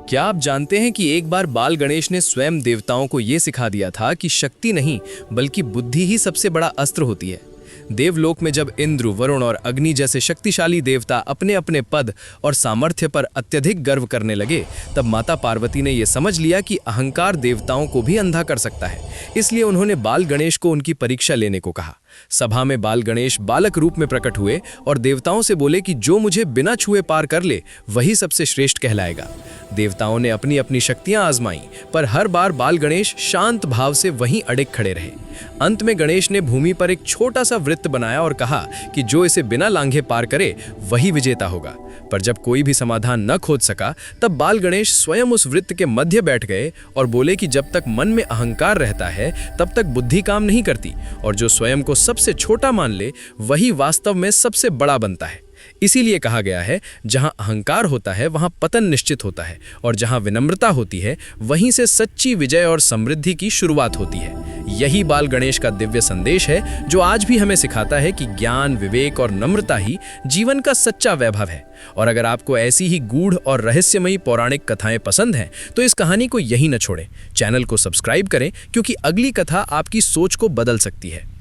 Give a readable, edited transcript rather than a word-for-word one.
क्या आप जानते हैं कि एक बार बाल गणेश ने स्वयं देवताओं को यह सिखा दिया था कि शक्ति नहीं बल्कि बुद्धि ही सबसे बड़ा अस्त्र होती है। देवलोक में जब इंद्र, वरुण और अग्नि जैसे शक्तिशाली देवता अपने अपने पद और सामर्थ्य पर अत्यधिक गर्व करने लगे, तब माता पार्वती ने यह समझ लिया कि अहंकार देवताओं को भी अंधा कर सकता है। इसलिए उन्होंने बाल गणेश को उनकी परीक्षा लेने को कहा। सभा में बाल गणेश बालक रूप में प्रकट हुए और देवताओं से बोले कि जो मुझे बिना छुए पार कर ले वही सबसे श्रेष्ठ कहलाएगा। देवताओं ने अपनी अपनी शक्तियां आजमाई, पर हर बार बाल गणेश शांत भाव से वहीं अड़िग खड़े रहे। अंत में गणेश ने भूमि पर एक छोटा सा वृत्त बनाया और कहा कि जो इसे बिना लांघे पार करे वही विजेता होगा। पर जब कोई भी समाधान न खोज सका, तब बाल गणेश स्वयं उस वृत्त के मध्य बैठ गए और बोले कि जब तक मन में अहंकार रहता है तब तक बुद्धि काम नहीं करती, और जो स्वयं को सबसे छोटा मान ले वही वास्तव में सबसे बड़ा बनता है। इसीलिए कहा गया है, जहां अहंकार होता है वहां पतन निश्चित होता है, और जहां विनम्रता होती है वहीं से सच्ची विजय और समृद्धि की शुरुआत होती है। यही बाल गणेश का दिव्य संदेश है जो आज भी हमें सिखाता है कि ज्ञान, विवेक और नम्रता ही जीवन का सच्चा वैभव है। और अगर आपको ऐसी ही गूढ़ और रहस्यमयी पौराणिक कथाएं पसंद हैं तो इस कहानी को यहीं न छोड़ें। चैनल को सब्सक्राइब करें, क्योंकि अगली कथा आपकी सोच को बदल सकती है।